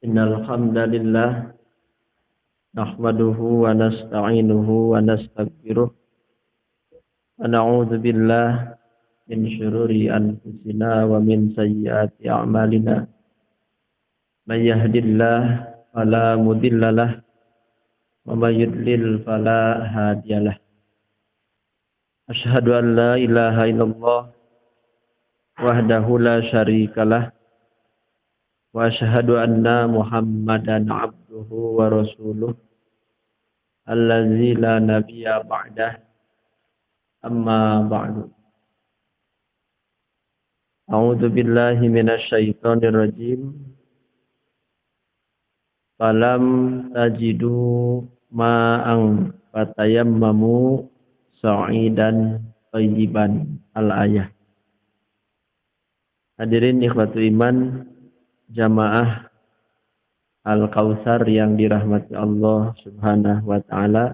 Innal hamdalillah nahmaduhu wa nasta'inuhu wa nastaghfiruh wa na'udzu billah min syururi anfusina wa min sayyiati a'malina. May yahdihillahu fala mudhillalah wa may yudlil fala hadiyalah. Asyhadu an la ilaha illallah wahdahu la syarikalah wa asyhadu anna Muhammadan abduhu wa rasuluh allazi la nabiyya ba'dah. Amma ba'du. A'udzu billahi minasy syaithanir rajim. Falam tajidu ma'an fatayammamu sa'idan thayyiban. Al-ayah. Hadirin ikhwatu iman, jamaah Al-Kautsar yang dirahmati Allah Subhanahu wa taala.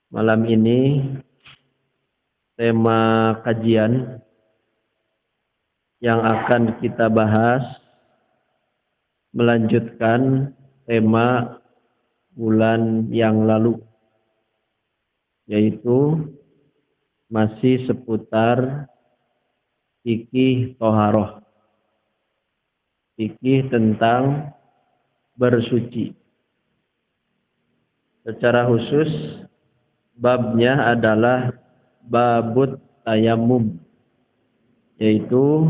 Malam ini tema kajian yang akan kita bahas melanjutkan tema bulan yang lalu, yaitu masih seputar fikih toharoh. Fikih tentang bersuci. Secara khusus babnya adalah babut tayamum, yaitu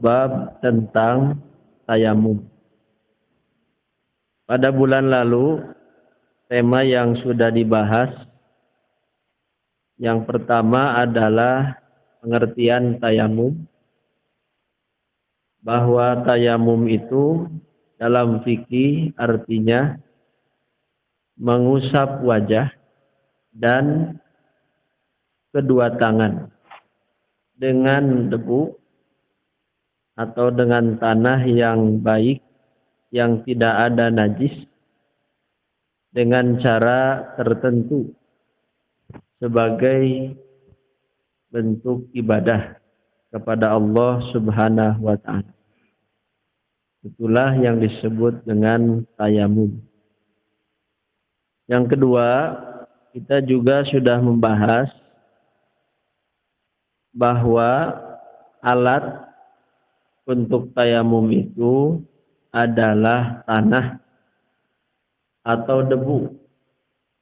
bab tentang tayamum. Pada bulan lalu tema yang sudah dibahas yang pertama adalah pengertian tayamum, bahwa tayamum itu dalam fikih artinya mengusap wajah dan kedua tangan dengan debu atau dengan tanah yang baik yang tidak ada najis dengan cara tertentu sebagai bentuk ibadah kepada Allah Subhanahu wa ta'ala. Itulah yang disebut dengan tayamum. Yang kedua, kita juga sudah membahas bahwa alat untuk tayamum itu adalah tanah atau debu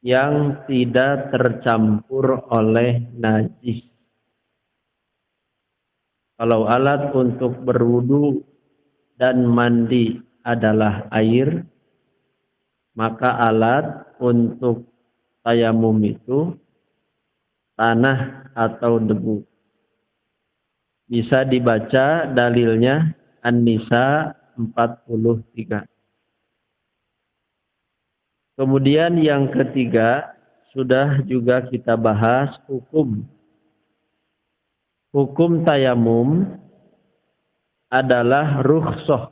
yang tidak tercampur oleh najis. Kalau alat untuk berwudu dan mandi adalah air, maka alat untuk tayamum itu tanah atau debu. Bisa dibaca dalilnya An-Nisa 43. Kemudian yang ketiga sudah juga kita bahas hukum. Hukum tayamum adalah rukhsah.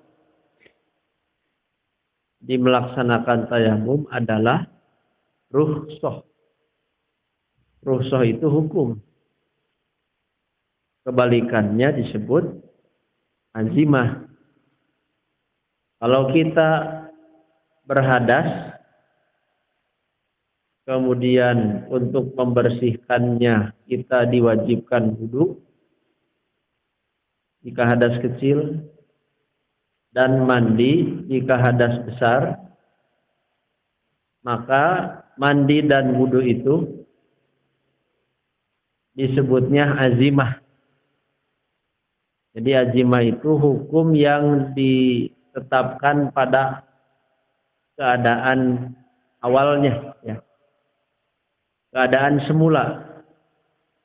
Di melaksanakan tayamum adalah rukhsah. Rukhsah itu hukum. Kebalikannya disebut azimah. Kalau kita berhadas, kemudian untuk membersihkannya kita diwajibkan wudu jika hadas kecil, dan mandi jika hadas besar, maka mandi dan wudu itu disebutnya azimah. Jadi azimah itu hukum yang ditetapkan pada keadaan awalnya, ya. Keadaan semula.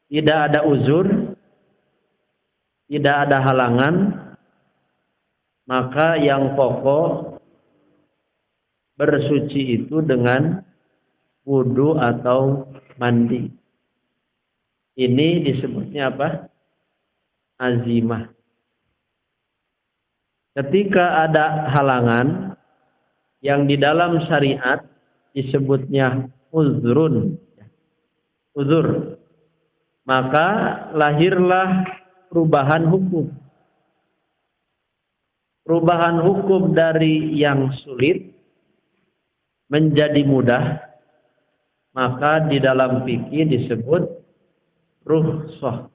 Tidak ada uzur, tidak ada halangan, maka yang pokok bersuci itu dengan wudu atau mandi. Ini disebutnya apa? Azimah. Ketika ada halangan yang di dalam syariat disebutnya uzrun, uzur, maka lahirlah perubahan hukum. perubahan hukum dari yang sulit menjadi mudah, maka di dalam fikih disebut rukhsah.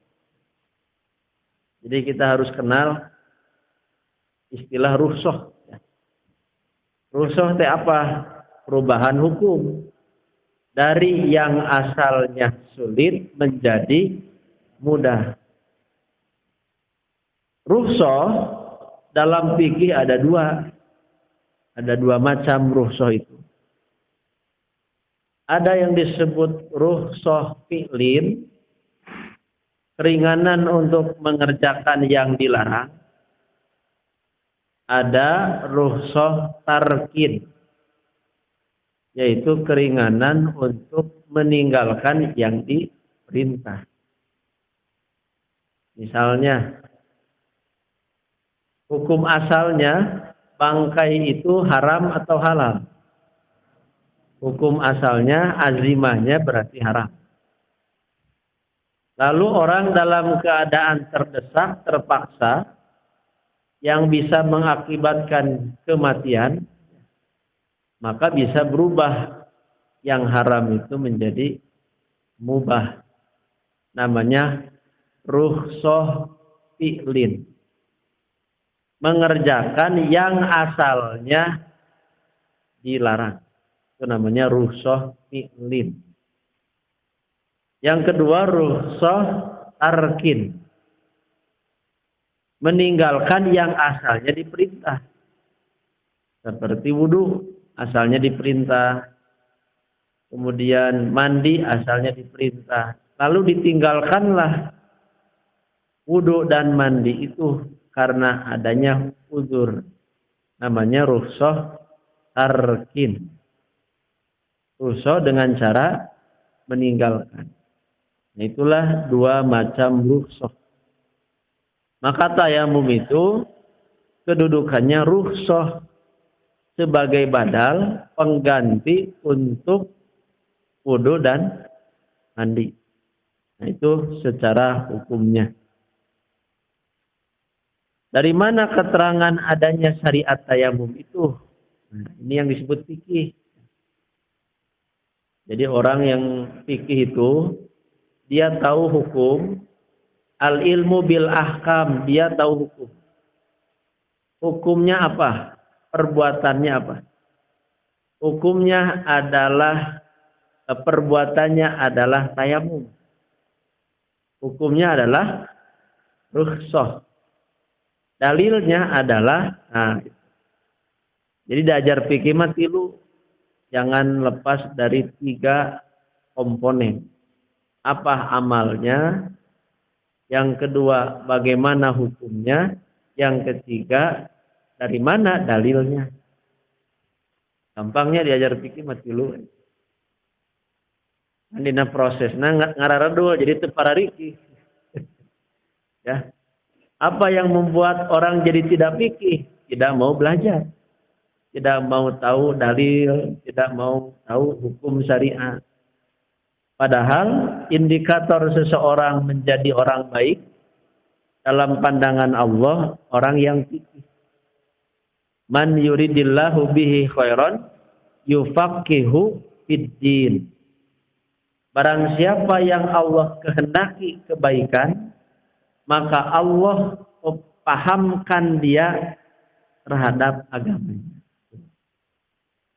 Jadi kita harus kenal istilah rukhsah. Rukhsah itu apa? Perubahan hukum dari yang asalnya sulit menjadi mudah. Rukhsah dalam fikih ada dua macam rukhsah itu. Ada yang disebut rukhsah fi'lin, keringanan untuk mengerjakan yang dilarang. Ada rukhsah tarkin, yaitu keringanan untuk meninggalkan yang diperintah. Misalnya, hukum asalnya bangkai itu haram atau halal. Hukum asalnya azimahnya berarti haram. Lalu orang dalam keadaan terdesak, terpaksa, yang bisa mengakibatkan kematian, maka bisa berubah yang haram itu menjadi mubah. Namanya rukhsah fi'lin. Mengerjakan yang asalnya dilarang. Itu namanya rukhsah fi'lin. Yang kedua rukhsah tarkin. Meninggalkan yang asalnya diperintah. Seperti wudu asalnya diperintah. Kemudian mandi asalnya diperintah. Lalu ditinggalkanlah wudu dan mandi itu karena adanya uzur. Namanya rukhsah tarkin. Rukhsah dengan cara meninggalkan. Nah, itulah dua macam rukhsah. Maka tayamum itu kedudukannya rukhsah sebagai badal pengganti untuk wudu dan mandi. Nah, itu secara hukumnya. Dari mana keterangan adanya syariat tayamum itu? Nah, ini yang disebut fikih. Jadi orang yang fikih itu dia tahu hukum. Al-ilmu bil ahkam, dia tahu hukum. Hukumnya apa? Perbuatannya apa? Hukumnya adalah, perbuatannya adalah tayamum. Hukumnya adalah rukhsah. Dalilnya adalah, jadi diajar fikih mah tilu. Jangan lepas dari 3 komponen. Apa amalnya? Yang kedua, bagaimana hukumnya? Yang ketiga, dari mana dalilnya? Gampangnya diajar fikih mati lu. Andina prosesna ngararadul jadi teu parariki. Ya. Apa yang membuat orang jadi tidak fikih? Tidak mau belajar. Tidak mau tahu dalil, tidak mau tahu hukum syariat. Padahal indikator seseorang menjadi orang baik dalam pandangan Allah, orang yang fikih. Man yuridillahu bihi khairan yufaqihu fiddin. Barang siapa yang Allah kehendaki kebaikan, maka Allah pahamkan dia terhadap agamanya.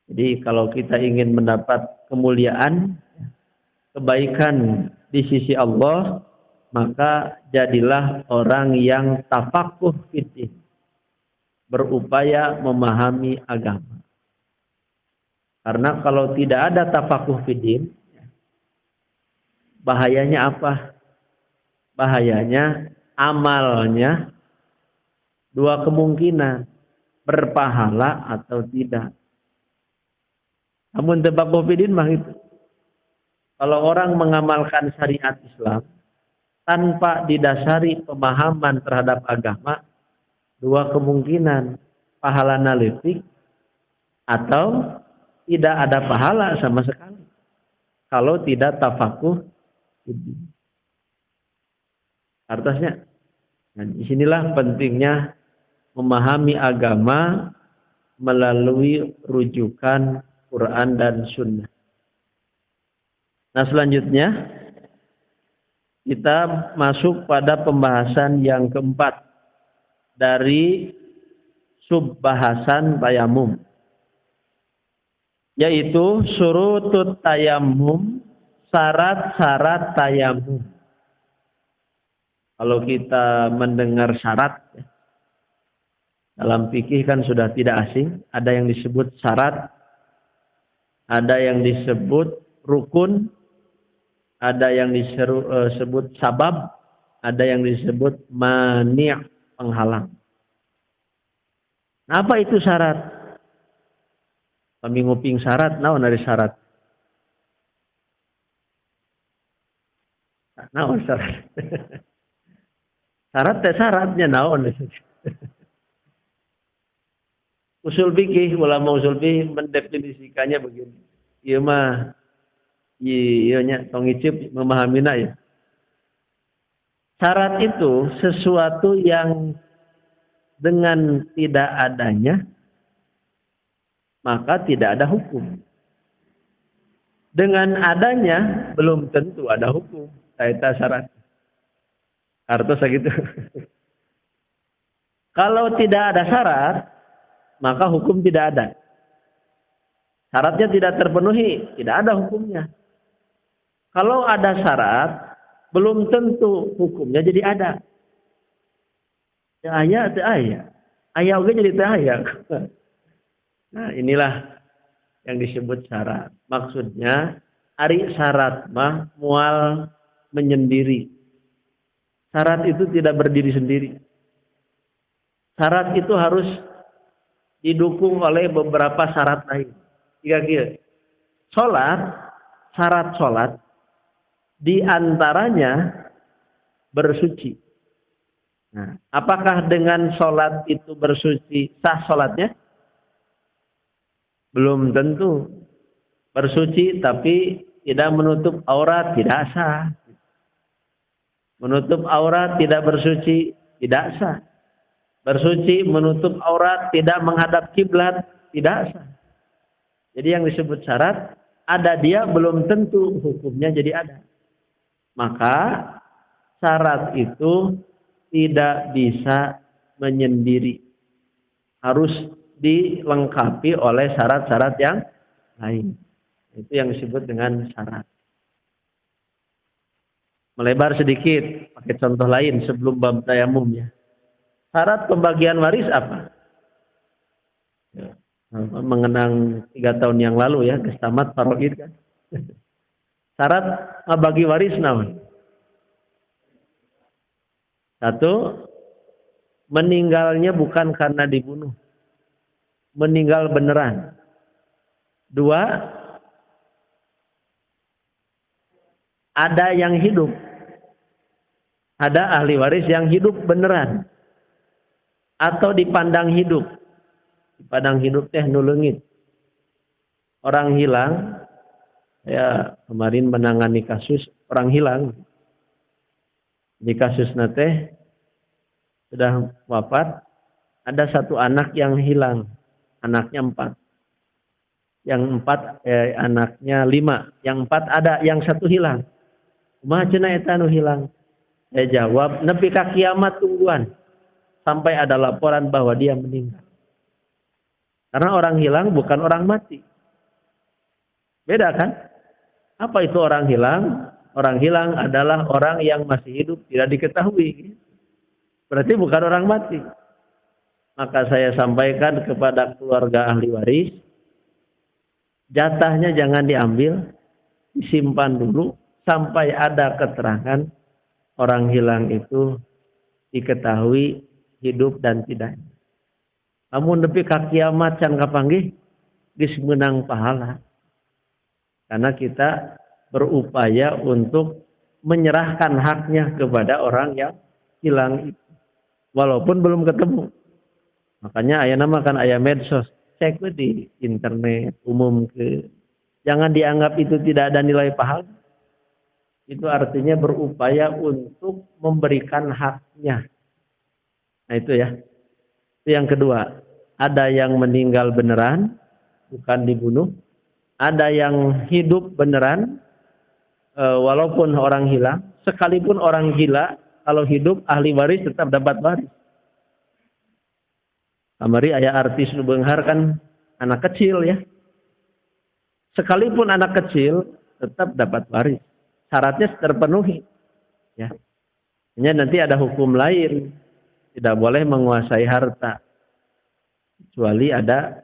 Jadi kalau kita ingin mendapat kemuliaan, kebaikan di sisi Allah, maka jadilah orang yang tafakuh fiddin, berupaya memahami agama. Karena kalau tidak ada tafakuh fiddin, bahayanya apa? Bahayanya amalnya 2 kemungkinan, berpahala atau tidak. Namun tafakuh fiddin mah itu. Kalau orang mengamalkan syariat Islam tanpa didasari pemahaman terhadap agama, 2 kemungkinan, pahala naletik atau tidak ada pahala sama sekali. Kalau tidak tafakuh, artinya, nah, disinilah pentingnya memahami agama melalui rujukan Quran dan Sunnah. Nah, selanjutnya kita masuk pada pembahasan yang keempat dari subbahasan tayamum, yaitu syurutut tayamum, syarat-syarat tayamum. Kalau kita mendengar syarat, dalam fikih kan sudah tidak asing. Ada yang disebut syarat, ada yang disebut rukun, ada yang disebut sabab, ada yang disebut mani', penghalang. Nah, apa itu syarat? Kami nguping syarat, naon dari syarat? Naon syarat? Syarat teh syaratnya naon? Usul fikih, ulama usul fikih mendefinisikannya begini. Ieu mah ieu nya tong icip memahaminya ya. Syarat itu sesuatu yang dengan tidak adanya maka tidak ada hukum. Dengan adanya belum tentu ada hukum. Eta syarat. Artos gitu. Kalau tidak ada syarat, maka hukum tidak ada. Syaratnya tidak terpenuhi, tidak ada hukumnya. Kalau ada syarat, belum tentu hukumnya jadi ada. Aya, aya oge jadi teu aya. Nah, inilah yang disebut syarat. Maksudnya, ari syarat mah mual menyendiri. Syarat itu tidak berdiri sendiri. Syarat itu harus didukung oleh beberapa syarat lain. Kira-kira syarat sholat di antaranya bersuci. Nah, apakah dengan sholat itu bersuci sah sholatnya? Belum tentu. Bersuci tapi tidak menutup aurat tidak sah. Menutup aurat tidak bersuci tidak sah. Bersuci menutup aurat tidak menghadap kiblat tidak sah. Jadi yang disebut syarat ada dia belum tentu hukumnya jadi ada. Maka syarat itu tidak bisa menyendiri. Harus dilengkapi oleh syarat-syarat yang lain. Itu yang disebut dengan syarat. Melebar sedikit, pakai contoh lain sebelum bab tayamum ya. Syarat pembagian waris apa? Ya, mengenang 3 tahun yang lalu ya, kestamat Faroid kan. Syarat bagi waris naon? 1, meninggalnya bukan karena dibunuh. Meninggal beneran. 2, ada yang hidup. Ada ahli waris yang hidup beneran. Atau dipandang hidup. Dipandang hidup teh nulungit. Orang hilang. Saya kemarin menangani kasus orang hilang. Di kasus nate sudah wafat. Ada 1 anak yang hilang. Anaknya 4. Yang 4 anaknya 5. Yang 4 ada, yang 1 hilang. Kumaha cenah eta anu hilang? Saya jawab, nepi ka kiamat tungguan. Sampai ada laporan bahwa dia meninggal. Karena orang hilang bukan orang mati. Beda kan? Apa itu orang hilang? Orang hilang adalah orang yang masih hidup, tidak diketahui. Berarti bukan orang mati. Maka saya sampaikan kepada keluarga ahli waris, jatahnya jangan diambil, disimpan dulu sampai ada keterangan orang hilang itu diketahui hidup dan tidak. Namun nepi ka kiamat can kapanggih geus meunang pahala. Karena kita berupaya untuk menyerahkan haknya kepada orang yang hilang itu. Walaupun belum ketemu. Makanya aya nama kan aya medsos. Cek di internet umum ke. Jangan dianggap itu tidak ada nilai pahala. Itu artinya berupaya untuk memberikan haknya. Nah itu ya. Itu yang kedua. Ada yang meninggal beneran, bukan dibunuh. Ada yang hidup beneran, walaupun orang hilang. Sekalipun orang gila, kalau hidup ahli waris tetap dapat waris. Kamari aya artis nu beunghar kan anak kecil ya. Sekalipun anak kecil tetap dapat waris. Syaratnya terpenuhi. Ya. Hanya nanti ada hukum lain. Tidak boleh menguasai harta. Kecuali ada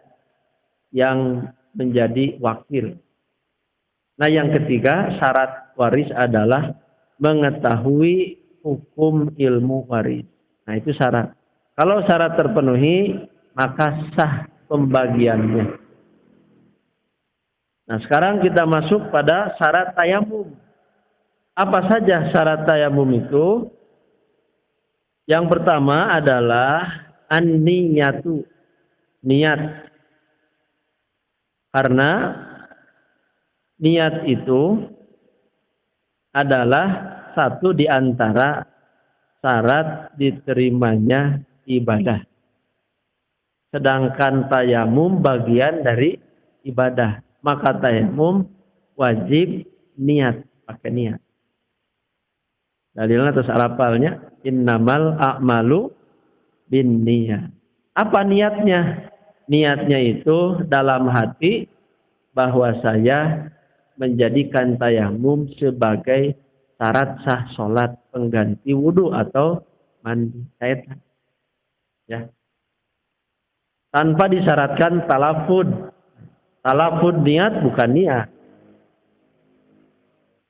yang menjadi wakil. Nah yang ketiga syarat waris adalah mengetahui hukum ilmu waris. Nah itu syarat. Kalau syarat terpenuhi maka sah pembagiannya. Nah sekarang kita masuk pada syarat tayamum. Apa saja syarat tayamum itu? Yang pertama adalah an-niyatu, niat. Karena niat itu adalah satu di antara syarat diterimanya ibadah. Sedangkan tayamum bagian dari ibadah. Maka tayamum wajib niat, pakai niat. Dalilnya terus alapalnya innamal a'malu binniyat. Apa niatnya? Niatnya itu dalam hati bahwa saya menjadikan tayamum sebagai syarat sah sholat pengganti wudu atau mandi. Ya. Tanpa disyaratkan talafud. Talafud niat bukan niat.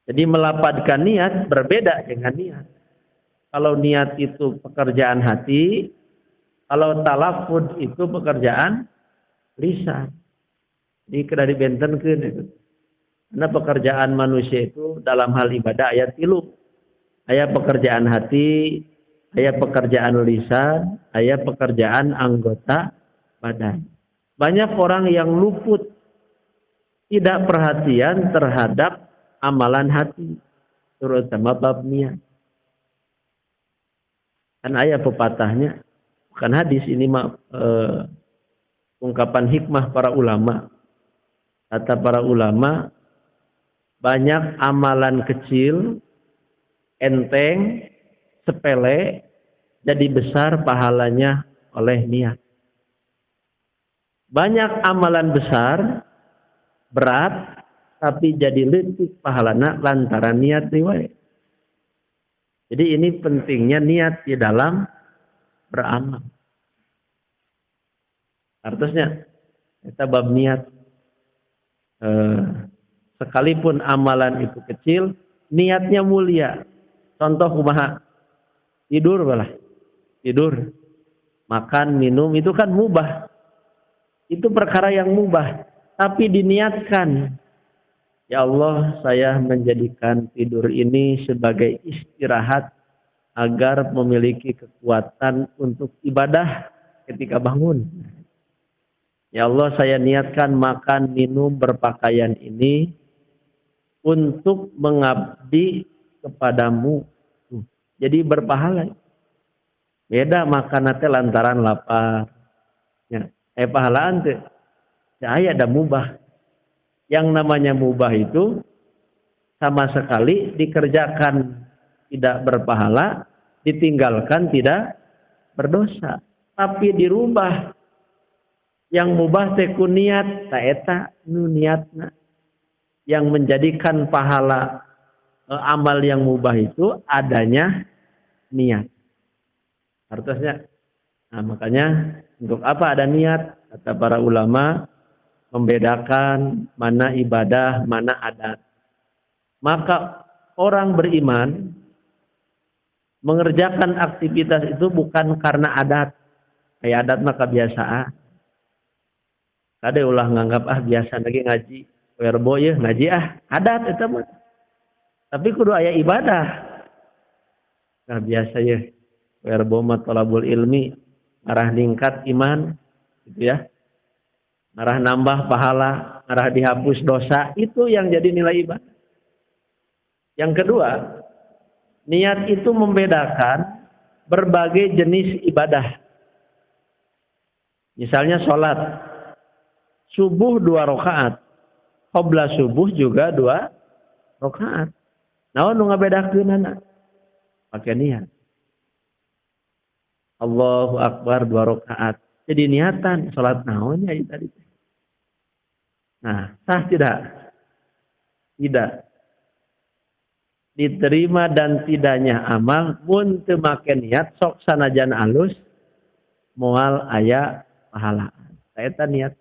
Jadi melapadkan niat berbeda dengan niat. Kalau niat itu pekerjaan hati, kalau talafud itu pekerjaan lisan. Ini kena dibentenkeun itu. Karena pekerjaan manusia itu dalam hal ibadah aya tilu. Aya pekerjaan hati, aya pekerjaan lisan, aya pekerjaan anggota badan. Banyak orang yang luput tidak perhatian terhadap amalan hati, terutama bab niat. Kan ayat pepatahnya, bukan hadis ini ungkapan hikmah para ulama. Kata para ulama, banyak amalan kecil, enteng, sepele, jadi besar pahalanya oleh niat. Banyak amalan besar, berat, tapi jadi leutik pahalana lantaran niat riwayat. Jadi ini pentingnya niat di dalam beramal. Artinya kita bab niat. Sekalipun amalan itu kecil, niatnya mulia. Contoh kumaha? Tidur balah. Tidur. Makan, minum itu kan mubah. Itu perkara yang mubah, tapi diniatkan. Ya Allah, saya menjadikan tidur ini sebagai istirahat agar memiliki kekuatan untuk ibadah ketika bangun. Ya Allah, saya niatkan makan, minum, berpakaian ini untuk mengabdi kepadamu. Jadi berpahala. Beda makan nanti lantaran lapar. Ya, pahalaan teh. Ya ada mubah. Yang namanya mubah itu sama sekali dikerjakan tidak berpahala, ditinggalkan tidak berdosa. Tapi dirubah. Yang mubah teh ku niat, ta eta nu niatna. Yang menjadikan pahala amal yang mubah itu adanya niat. Artinya, nah makanya untuk apa ada niat? Kata para ulama, membedakan mana ibadah, mana adat. Maka orang beriman mengerjakan aktivitas itu bukan karena adat. Kayak adat mah kebiasaan. Kade ulah nganggap biasa lagi ngaji. Werbo ya ngaji adat itu mah. Tapi kudu aya ibadah. Nah biasa ya. Werbo mah thalabul ilmi, arah ningkat iman gitu ya. Arah nambah pahala, arah dihapus dosa, itu yang jadi nilai ibadah. Yang kedua, niat itu membedakan berbagai jenis ibadah. Misalnya sholat. Subuh 2 rakaat. Qabla subuh juga 2 rakaat. Naon nu ngabedakeunana? Pakai niat. Allahu Akbar 2 rakaat. Jadi niatan sholat naonnya itu tadi. Nah, sah tidak? Tidak. Diterima dan tidaknya amal mun teu make niat sok sanajan alus moal aya pahalaan. Eta niat.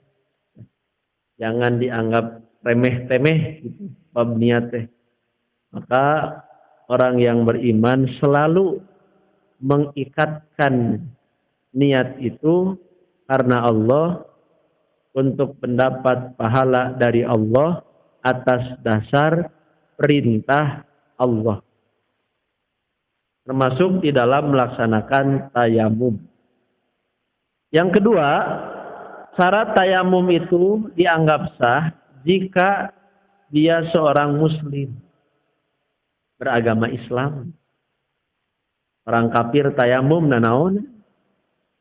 Jangan dianggap remeh-temeh gitu bab niat teh. Maka orang yang beriman selalu mengikatkan niat itu karena Allah untuk mendapat pahala dari Allah atas dasar perintah Allah. Termasuk di dalam melaksanakan tayamum. Yang kedua, syarat tayamum itu dianggap sah jika dia seorang muslim beragama Islam. Orang kafir tayamum nanaon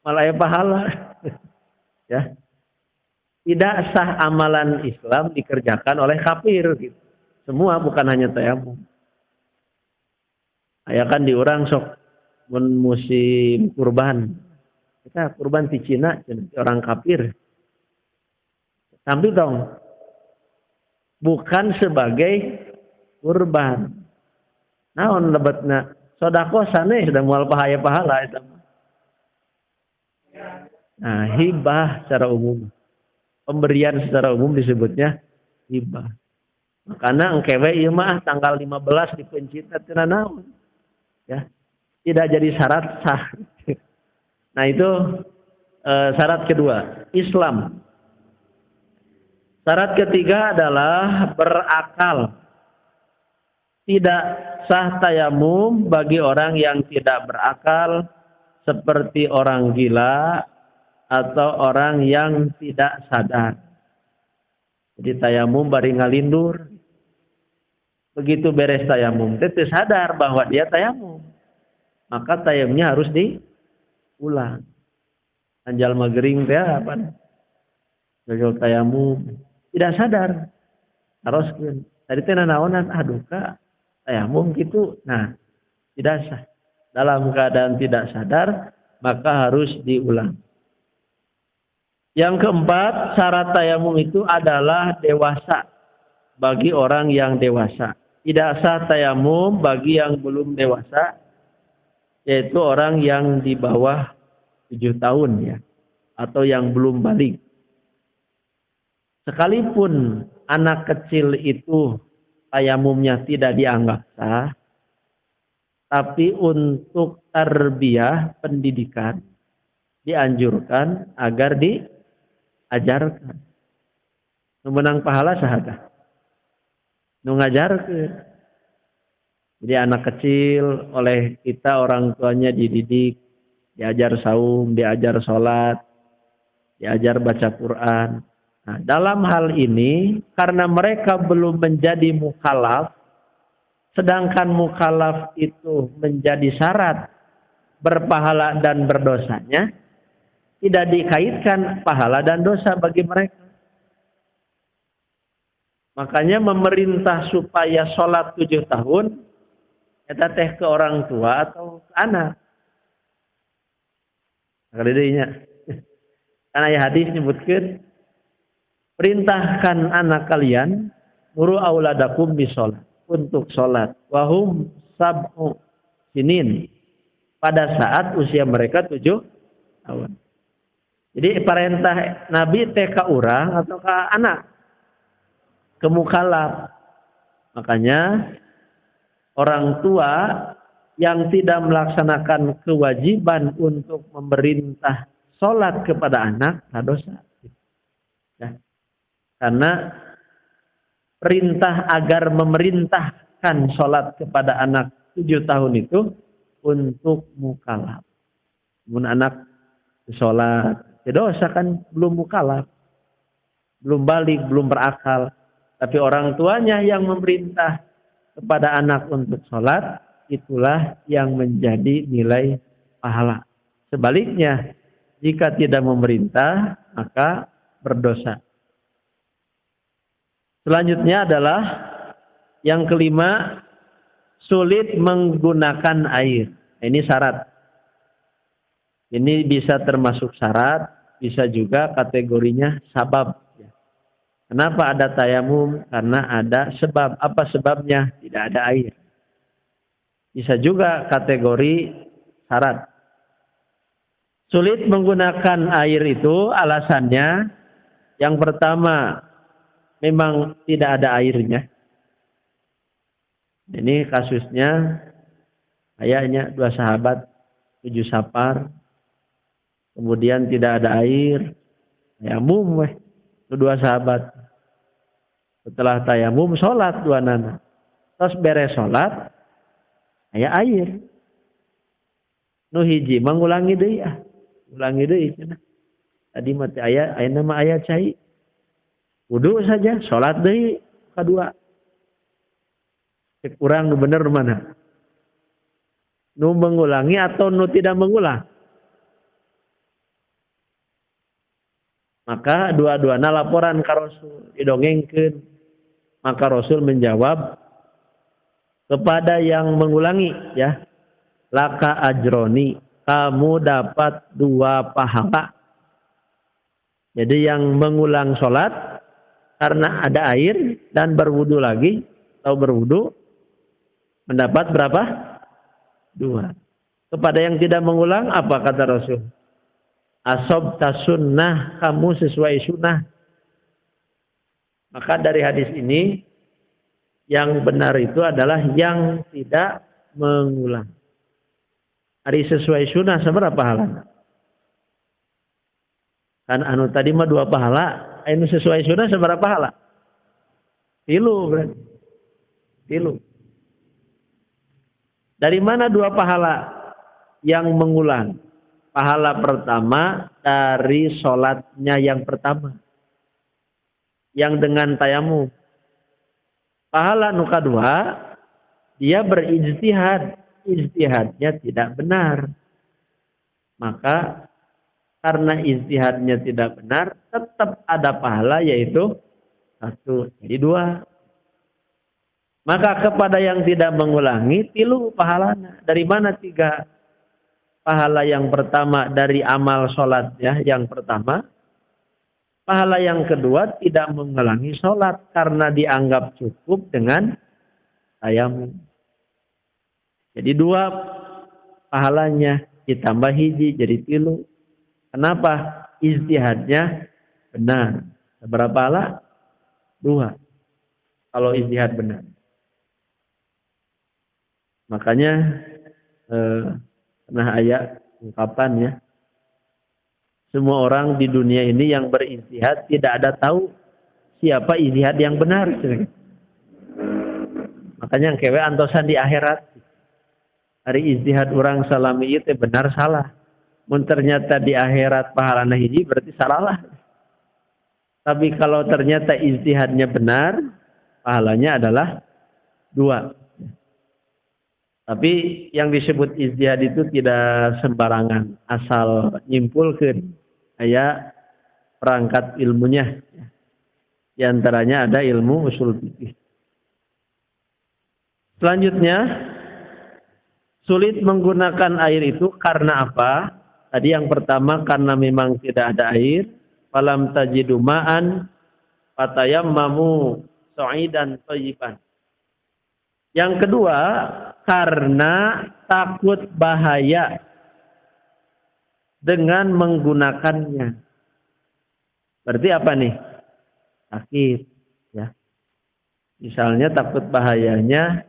malah pahala. Ya. Tidak sah amalan Islam dikerjakan oleh kafir gitu. Semua bukan hanya tayamum. Aya kan di urang sok mun musim kurban. Kita kurban di Cina orang kafir. Tapi dong bukan sebagai kurban. Naon lebetna? Sodako sana sudah mual pahala itu. Nah, hibah secara umum. Pemberian secara umum disebutnya hibah. Makanya engkewe ieu mah tanggal 15 dipencit tina naon. Ya. Tidak jadi syarat sah. Nah, itu syarat kedua, Islam. Syarat ketiga adalah berakal. Tidak sah tayamum bagi orang yang tidak berakal seperti orang gila atau orang yang tidak sadar. Jadi tayamum bari ngalindur. Begitu beres tayamum, dia sadar bahwa dia tayamum. Maka tayamumnya harus diulang. Anjal magering teh apa? Gagal tayamum, tidak sadar. Haruskeun. Tadi teh naonan aduh Kak, tayamum gitu. Nah, tidak sah. Dalam keadaan tidak sadar, maka harus diulang. Yang keempat, syarat tayamum itu adalah dewasa bagi orang yang dewasa. Tidak sah tayamum bagi yang belum dewasa, yaitu orang yang di bawah 7 tahun ya, atau yang belum balik. Sekalipun anak kecil itu tayamumnya tidak dianggap sah, tapi untuk tarbiyah pendidikan dianjurkan agar diajarkan. Nu menang pahala sahaja. Nu ngajarkeun. Jadi anak kecil oleh kita orang tuanya dididik, diajar saum, diajar sholat, diajar baca Quran. Nah, dalam hal ini karena mereka belum menjadi mukallaf, sedangkan mukallaf itu menjadi syarat berpahala dan berdosanya, tidak dikaitkan pahala dan dosa bagi mereka. Makanya memerintah supaya sholat 7 tahun, eta teh ke orang tua atau ke anak. Karena ayat hadis nyebutkeun, perintahkan anak kalian muru auladakum bisolat, untuk sholat. Wahum sab'u sinin, pada saat usia mereka 7 tahun. Jadi perintah Nabi teh ka urang atau ke anak? Ke mukallaf. Makanya orang tua yang tidak melaksanakan kewajiban untuk memerintah sholat kepada anak, dosa. Ya. Karena perintah agar memerintahkan sholat kepada anak 7 tahun itu untuk mukallaf. Mun anak sholat, dosa kan belum mukallaf, belum balik, belum berakal. Tapi orang tuanya yang memerintah kepada anak untuk sholat, itulah yang menjadi nilai pahala. Sebaliknya, Jika tidak memerintah, maka berdosa. Selanjutnya adalah yang kelima, sulit menggunakan air. Ini syarat. Ini bisa termasuk syarat, bisa juga kategorinya sabab. Kenapa ada tayamum? Karena ada sebab. Apa sebabnya? Tidak ada air. Bisa juga kategori syarat. Sulit menggunakan air itu alasannya yang pertama memang tidak ada airnya. Ini kasusnya kayaknya 2 sahabat 7 safar, kemudian tidak ada air, tayamum weh. 2 sahabat. Setelah tayamum sholat 2 nana. Terus beres sholat, aya air. Nu hiji mengulangi deui ah. Ulangi deui cenah. Tadi mah aya nama aya cai. Wudu saja, sholat deui kadua. Cek urang nu bener mana? Nu mengulangi atau nu tidak mengulang? Maka dua-duana laporan ka Rasul, didongengkeun. Maka Rasul menjawab kepada yang mengulangi, ya. Laka ajroni, kamu dapat 2 pahala. Jadi yang mengulang sholat karena ada air dan berwudu lagi atau berwudu mendapat berapa? 2. Kepada yang tidak mengulang apa kata Rasul? Asobta sunnah, kamu sesuai sunnah. Maka dari hadis ini yang benar itu adalah yang tidak mengulang. Hari sesuai sunnah seberapa pahala? Kan anu tadi mah 2 pahala, anu sesuai sunnah seberapa pahala? 3 berarti. 3. Dari mana 2 pahala yang mengulang? Pahala pertama dari sholatnya yang pertama. Yang dengan tayamum. Pahala nu kedua, dia berijtihad. Ijtihadnya tidak benar. Maka karena ijtihadnya tidak benar, tetap ada pahala yaitu 1. Jadi 2. Maka kepada yang tidak mengulangi, 3 pahalanya. Dari mana 3? Pahala yang pertama dari amal sholat ya, yang pertama. Pahala yang kedua tidak mengulangi sholat karena dianggap cukup dengan tayamum. Jadi 2 pahalanya ditambah hiji jadi 3. Kenapa? Ijtihadnya benar. Berapa pahala? 2. Kalau ijtihad benar. Makanya pernah ayat ungkapan ya. Semua orang di dunia ini yang berijtihad tidak ada tahu siapa ijtihad yang benar. Makanya kewe antosan di akhirat. Hari ijtihad orang salami itu benar salah. Mun ternyata di akhirat pahalana hiji berarti salah. Tapi kalau ternyata ijtihadnya benar, pahalanya adalah 2. Tapi yang disebut ijtihad itu tidak sembarangan, asal nyimpulkeun aya perangkat ilmunya. Di antaranya ada ilmu usul fikih. Selanjutnya, sulit menggunakan air itu karena apa? Tadi yang pertama karena memang tidak ada air. Falam tajidu ma'an fatayammamu sa'idan thayyiban. Yang kedua, karena takut bahaya dengan menggunakannya. Berarti apa nih? Sakit, ya. Misalnya takut bahayanya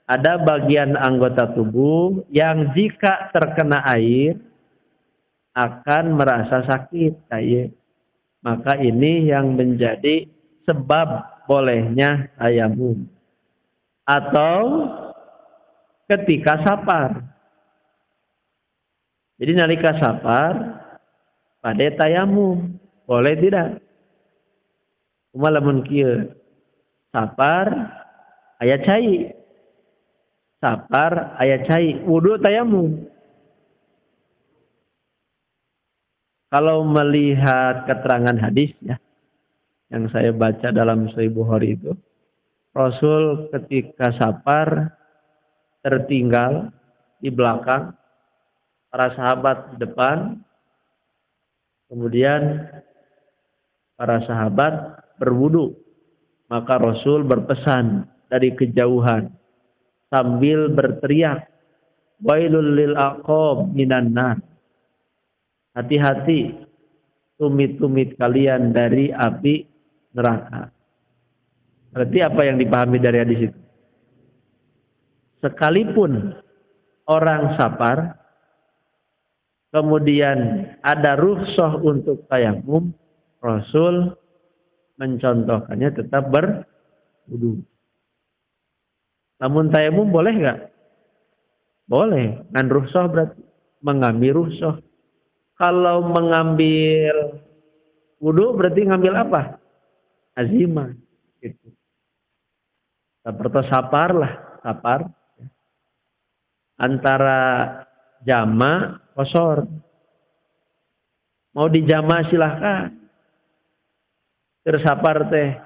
ada bagian anggota tubuh yang jika terkena air akan merasa sakit, kayak. Maka ini yang menjadi sebab bolehnya tayamum. Atau ketika safar. Jadi nalika safar pada tayamum, boleh tidak? Lamun kieu safar aya cai. Safar aya cai, wudu tayamum. Kalau melihat keterangan hadis ya, yang saya baca dalam Sahih Bukhari itu, Rasul ketika safar tertinggal di belakang, para sahabat di depan, kemudian para sahabat berwudu. Maka Rasul berpesan dari kejauhan sambil berteriak, "Wailul lil aqab minan nar." Hati-hati tumit-tumit kalian dari api neraka. Berarti apa yang dipahami dari hadis itu? Sekalipun orang safar, kemudian ada rukhsah untuk tayamum, Rasul mencontohkannya tetap berwudu. Namun tayamum boleh nggak? Boleh. Ngan rukhsah berarti mengambil rukhsah. Kalau mengambil wudu berarti ngambil apa? Azimah. Gitu. Seperti safar lah, safar. Antara jama, kosor. Mau dijama silahkan. Tersapar teh.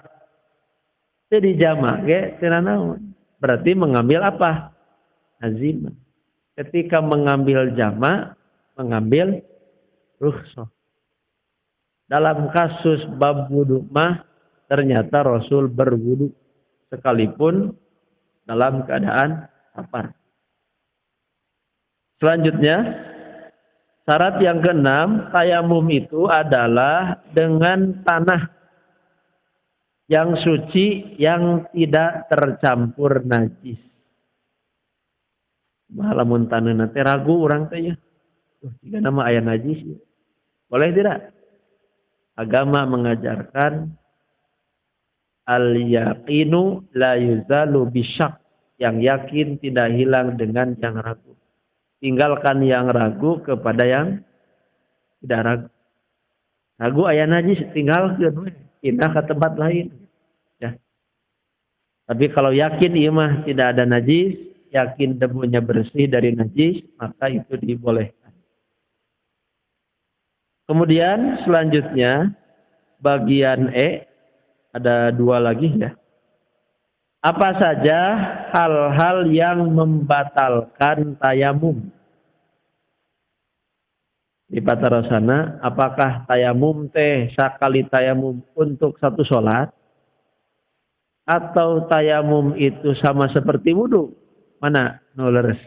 Teh dijama, ge, naon. Berarti mengambil apa? Azimah. Ketika mengambil jama, mengambil rukhsah. Dalam kasus bab wudu mah ternyata Rasul berwudu sekalipun dalam keadaan safar. Selanjutnya, syarat yang keenam, tayamum itu adalah dengan tanah yang suci yang tidak tercampur najis. Lamun taneuna teh ragu urang teh ya. Jika nama aya najis. Boleh tidak? Agama mengajarkan al-yaqinu la yuzalu bisyak. Yang yakin tidak hilang dengan yang ragu. Tinggalkan yang ragu kepada yang tidak ragu. Ragu aya najis, tinggalkan. Pindah ke tempat lain. Ya. Tapi kalau yakin ieu mah tidak ada najis, yakin debunya bersih dari najis, maka itu dibolehkan. Kemudian selanjutnya bagian E, ada dua lagi ya. Apa saja hal-hal yang membatalkan tayamum? Di patarosana, apakah tayamum teh sakali tayamum untuk satu sholat? Atau tayamum itu sama seperti wudu? Mana? Nuleres.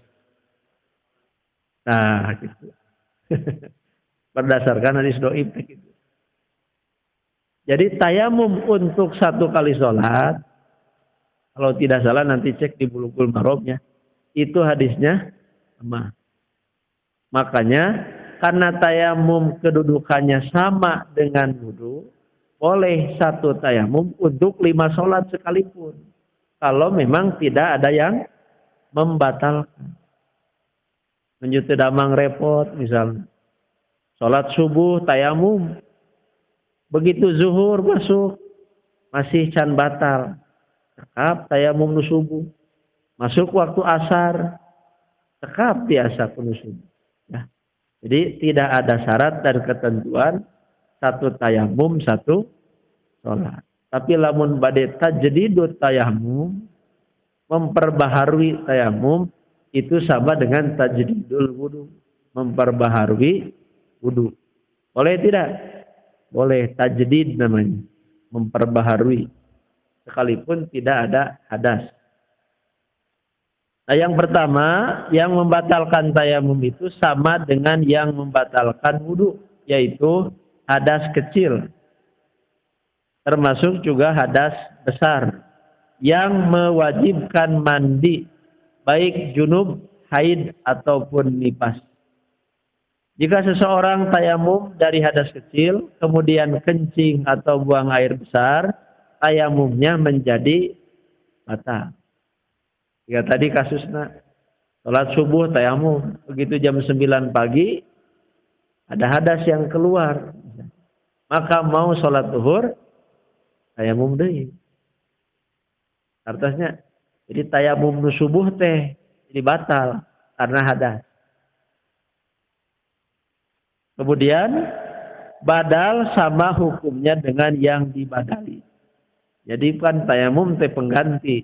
Nah, gitu. Berdasarkan hadis dhaif gitu. Jadi tayamum untuk satu kali sholat, kalau tidak salah nanti cek di Bulughul Maromnya, itu hadisnya lemah. Makanya karena tayamum kedudukannya sama dengan wudu, boleh satu tayamum untuk 5 sholat sekalipun. Kalau memang tidak ada yang membatalkan. Menjuti damang repot misalnya. Sholat subuh tayamum. Begitu zuhur masuk. Masih can batal. Tekap tayamum nu subuh. Masuk waktu asar. Tekap biasa nu subuh. Ya. Jadi tidak ada syarat dan ketentuan. Satu tayamum, satu sholat. Tapi lamun bade tajdidut tayamum. Memperbaharui tayamum. Itu sama dengan tajdidul wudu. Memperbaharui wudu. Boleh tidak? Boleh, tajdid namanya. Memperbaharui. Sekalipun tidak ada hadas. Nah yang pertama, yang membatalkan tayamum itu sama dengan yang membatalkan wudu. Yaitu hadas kecil. Termasuk juga hadas besar. Yang mewajibkan mandi. Baik junub, haid, ataupun nifas. Jika seseorang tayamum dari hadas kecil, kemudian kencing atau buang air besar, tayamumnya menjadi batal. Jika tadi kasusnya, sholat subuh tayamum, begitu jam 9 pagi, ada hadas yang keluar. Maka mau sholat zuhur, tayamum deui. Artinya, jadi tayamum subuh teh, jadi batal, karena hadas. Kemudian badal sama hukumnya dengan yang dibadali. Jadi kan tayamum teh pengganti,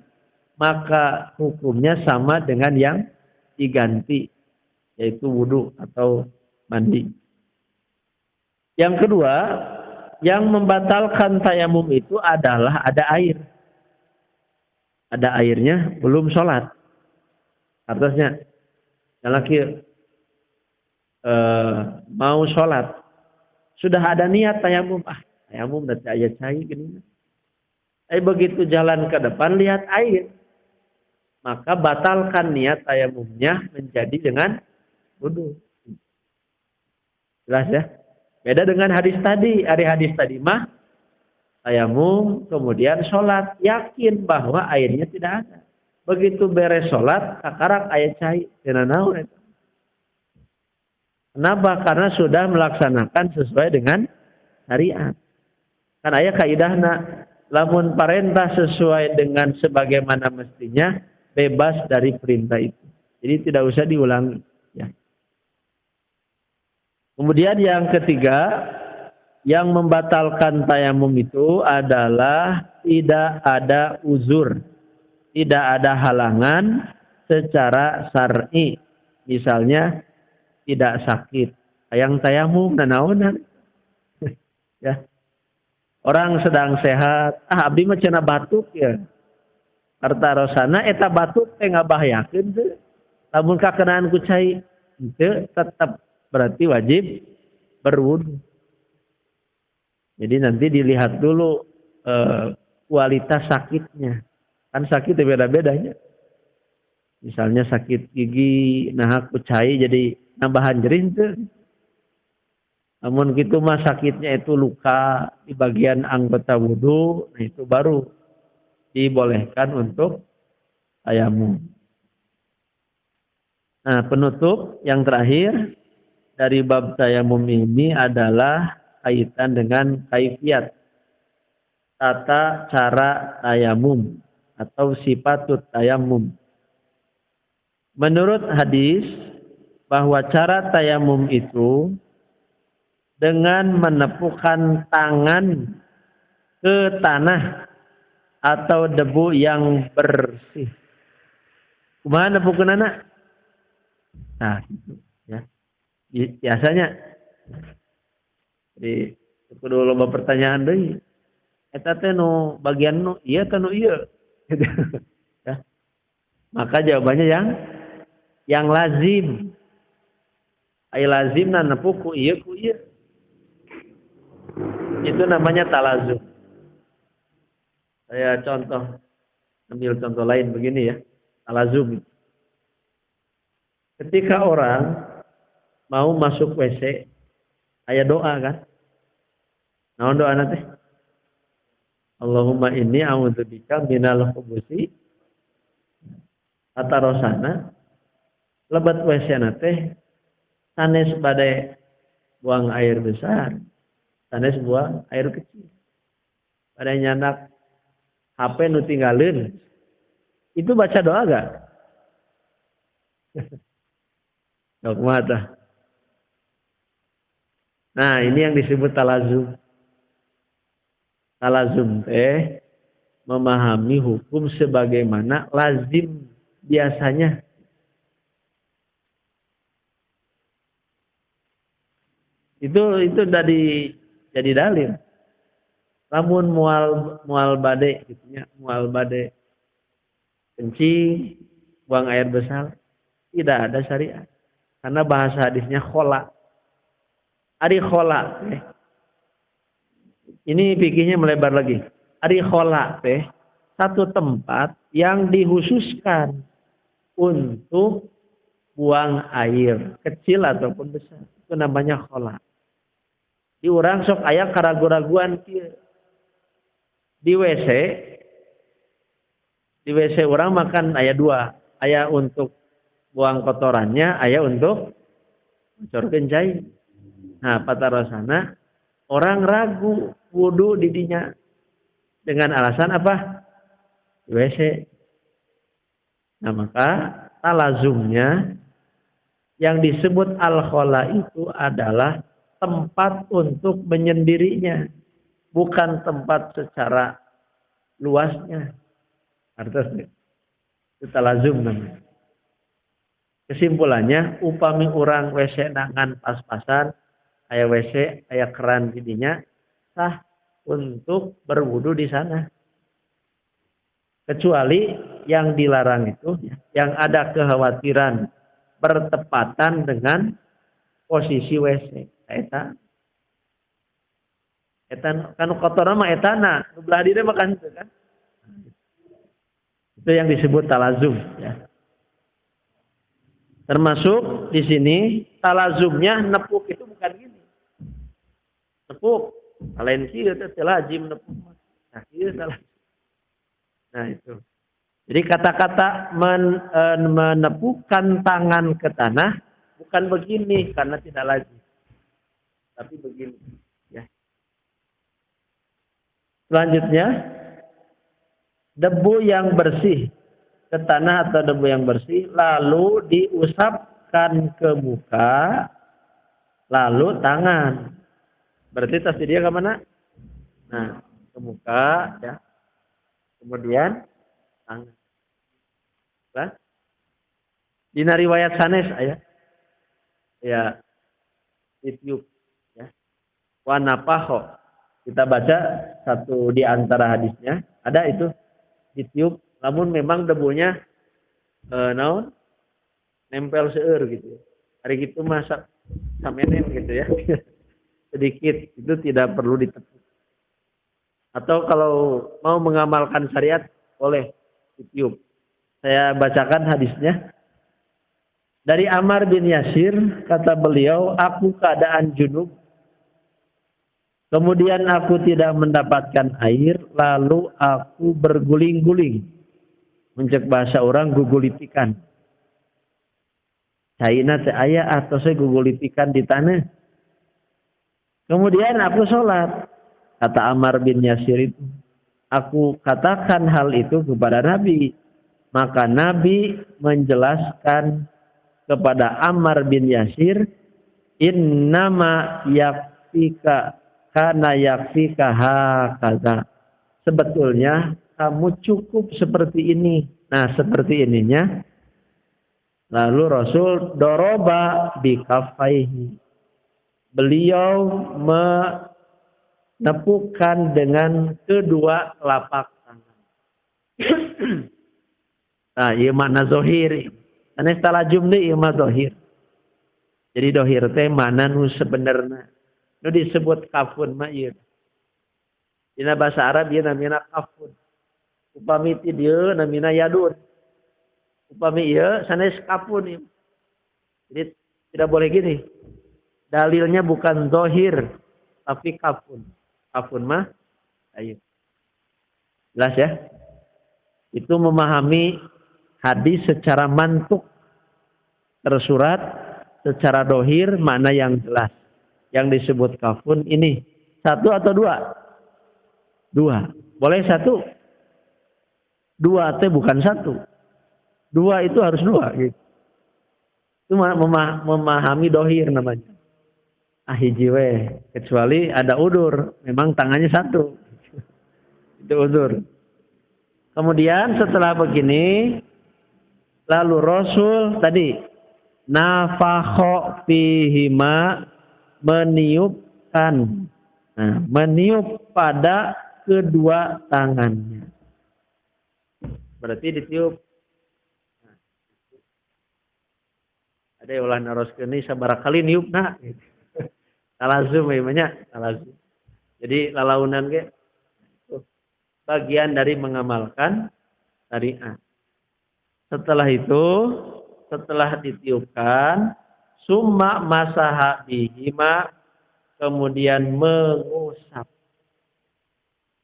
maka hukumnya sama dengan yang diganti, yaitu wudu atau mandi. Yang kedua, yang membatalkan tayamum itu adalah ada air. Ada airnya, belum sholat. Atasnya, yang laki mau sholat, sudah ada niat tayamum. Tayamum nanti ayat cair gini. Begitu jalan ke depan, lihat air. Maka batalkan niat tayamumnya menjadi dengan wudu. Jelas ya? Beda dengan hadis tadi. Hadis tadi mah tayamum, kemudian sholat. Yakin bahwa airnya tidak ada. Begitu beres sholat, kakarak ayat cair. Kenapa? Karena sudah melaksanakan sesuai dengan syariat. Kan ayat kaidahna, lamun parentah sesuai dengan sebagaimana mestinya, bebas dari perintah itu. Jadi tidak usah diulangi. Ya. Kemudian yang ketiga, yang membatalkan tayamum itu adalah tidak ada uzur. Tidak ada halangan secara syar'i. Misalnya tidak sakit. Yang tayamum nanaonan. Ya. Orang sedang sehat, abdi mah cenah batuk ya. Artarosana eta batuk teh ngabahayakeun teu. Lamun kakenaan ku cai, teu tetap berarti wajib berwudu. Jadi nanti dilihat dulu kualitas sakitnya. Kan sakit beda-bedanya. Misalnya sakit gigi, nah ku cai jadi nambahan jering teu. Namun gitu mah sakitnya itu luka di bagian anggota wudu, nah itu baru dibolehkan untuk tayamum. Nah, penutup yang terakhir dari bab tayamum ini adalah kaitan dengan kaifiat, tata cara tayamum atau sifatut tayamum. Menurut hadis bahwa cara tayamum itu dengan menepukkan tangan ke tanah atau debu yang bersih. Kumaha nepukkeun anak? Nah, gitu ya. Biasanya jadi kudu loba pertanyaan deui. Eta teh nu bagian nu ieu teh nu ieu. Ya. Maka jawabannya yang lazim. Ai lazimna nepuk ku ieu ku ieu. Itu namanya talazum. Saya ambil contoh lain begini ya. Talazum. Ketika orang mau masuk WC, aya doa kan? Naon doa teh? Allahumma inni a'udzubika minal khubusi atarosana lebat WC teh sanes bade buang air besar, sanes buang air kecil. Pada nyandak HP nu tinggalin, itu baca doa gak? Dok mata. Nah, ini yang disebut talazum. Talazum teh memahami hukum sebagaimana lazim biasanya. Itu dari jadi dalil. Lamun mual bade gitunya, mual bade kencing, buang air besar, tidak ada syariat. Karena bahasa hadisnya khola. Ari khola teh. Ini fikihnya melebar lagi. Ari khola teh satu tempat yang dihususkan untuk buang air kecil ataupun besar. Itu namanya khola. Di urang sok aya karagu-raguan kieu. Di WC orang makan aya dua. Aya untuk buang kotorannya, aya untuk bocorkeun cai. Nah, patarosana orang ragu wudu di dinya dengan alasan apa? Di WC. Nah, maka talazumnya yang disebut al-khola itu adalah tempat untuk menyendirinya, bukan tempat secara luasnya. Artinya itu talazum namanya. Kesimpulannya, upami orang WC nangan pas-pasan, aya WC, aya keran didinya, sah untuk berwudu di sana. Kecuali yang dilarang itu, yang ada kekhawatiran bertepatan dengan posisi WC. Eta kan kotor mah etana, belah diri makan itu kan. Itu yang disebut talazum ya. Termasuk di sini talazumnya nepuk itu bukan gini. Nepuk, lain kieu teh lazim nepuk. Nah, kieu salah. Nah, itu. Jadi kata-kata menepukkan tangan ke tanah bukan begini karena tidak lazim. Tapi begini, ya. Selanjutnya, debu yang bersih ke tanah atau debu yang bersih lalu diusapkan ke muka lalu tangan. Berarti tas dia ke mana? Nah, ke muka ya. Kemudian tangan. Nah, di riwayat sanes aya ya ditiup ya. Wa napaho. Kita baca satu di antara hadisnya ada itu ditiup. Namun memang debunya naon nempel seueur gitu. Hari gitu masak samenen gitu ya. Sedikit itu tidak perlu ditepuk. Atau kalau mau mengamalkan syariat boleh ditiup. Saya bacakan hadisnya. Dari Ammar bin Yasir kata beliau, aku keadaan junub. Kemudian aku tidak mendapatkan air, lalu aku berguling-guling. Mencek bahasa orang gugulitikan. Caina teh aya atau saya gugulitikan di tanah. Kemudian aku sholat. Kata Ammar bin Yasir itu. Aku katakan hal itu kepada Nabi. Maka Nabi menjelaskan kepada Ammar bin Yasir. Innama yakfika kana yakfika hakaza. Sebetulnya kamu cukup seperti ini. Nah, seperti ininya. Lalu Rasul doroba bikafaihi. Beliau menepukkan dengan kedua telapak tangan. Nah, ieu makna zahir. Sanes talajum deui ieu mah zahir. Jadi zahir teh mana nu sebenarnya. Nu disebut kafun mah ieu. Dina bahasa Arab ieu namina kafun. Upami ti dieu namina yadun. Upami ieu sanes kafun ieu. Jadi tidak boleh gini. Dalilnya bukan zahir tapi kafun. Kafun mah ayo. Jelas ya? Itu memahami hadis secara mantuk tersurat secara dohir mana yang jelas. Yang disebut kafun ini satu atau dua? Dua. Boleh satu? Dua teh bukan satu. Dua itu harus dua gitu. Itu memahami dohir namanya. Hiji we, kecuali ada udur, memang tangannya satu. Itu udur. Kemudian setelah begini, lalu Rasul tadi nafakho fihima meniupkan. Nah, meniup pada kedua tangannya. Berarti ditiup. Nah, ada yang ulah naroskeun ini sabaraha kali niupna. Talazum namanya, talazum. Jadi lalaunan ge bagian dari mengamalkan syariat. Setelah itu, setelah ditiupkan, summa masaha bihima, kemudian mengusap.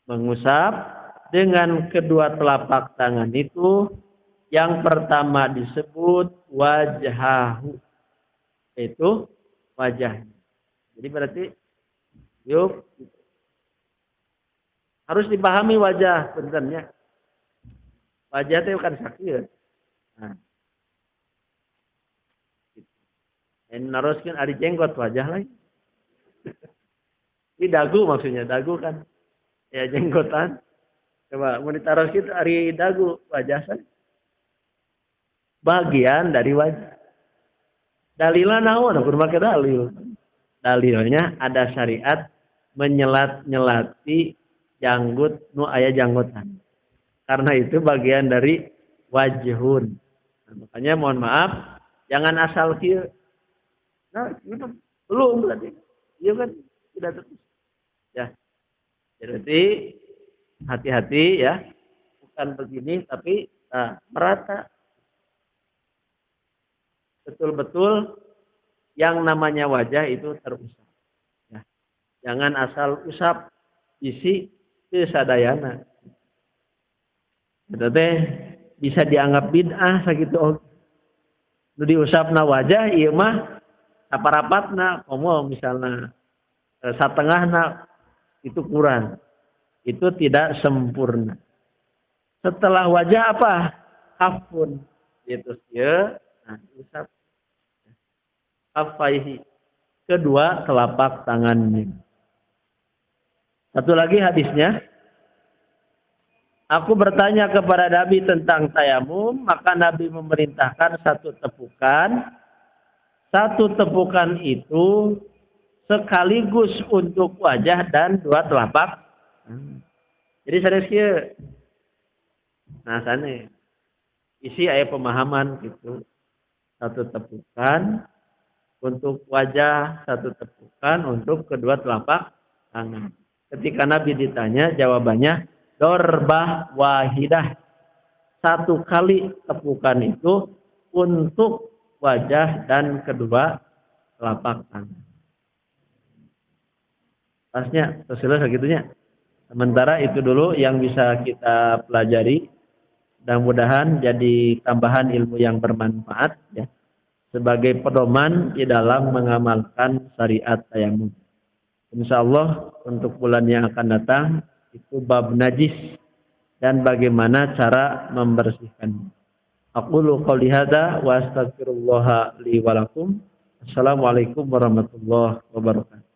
Mengusap dengan kedua telapak tangan itu, yang pertama disebut wajahu. Itu wajahnya. Jadi berarti yuk harus dipahami wajah sebenarnya. Wajah itu bukan sakit. Nah. Ini naroskeun ari jenggot wajah lain. Ini dagu maksudnya, dagu kan. Ya jenggotan. Coba mau ditaruh situ ari dagu wajah saya. Bagian dari wajah. Dalilnya naon? Aku pakai dalil. Dalilnya ada syariat menyelat-nyelati janggut nu aya janggotan. Karena itu bagian dari wajhun. Nah, makanya mohon maaf, jangan asal kieu. Nah, itu belum berarti. Iya kan tidak terus. Ya. Jadi hati-hati ya. Bukan begini tapi merata. Betul-betul yang namanya wajah itu terusap. Ya. Jangan asal usap isi kesadayana. Itu teh bisa dianggap bid'ah sakitu. Nu diusapna wajah ieu mah saparapatna komo misalna satengahna itu kurang. Itu tidak sempurna. Setelah wajah apa? Kafun. Itu ya. Nah, usap kafaihi. Kedua telapak tangannya. Satu lagi hadisnya. Aku bertanya kepada Nabi tentang tayamum, maka Nabi memerintahkan satu tepukan. Satu tepukan itu sekaligus untuk wajah dan dua telapak. Jadi serius. Nah, sana isi ayat pemahaman gitu. Satu tepukan untuk wajah, satu tepukan untuk kedua telapak tangan. Ketika Nabi ditanya, jawabannya dorbah wahidah. Satu kali tepukan itu untuk wajah dan kedua telapak tangan. Pasnya, selesai segitunya. Sementara itu dulu yang bisa kita pelajari. Mudah-mudahan jadi tambahan ilmu yang bermanfaat ya. Sebagai pedoman di dalam mengamalkan syariat tayamum. Insyaallah untuk bulan yang akan datang itu bab najis dan bagaimana cara membersihkannya. Aqulu qouli hadza wa astaghfirullah li wa lakum. Assalamualaikum warahmatullahi wabarakatuh.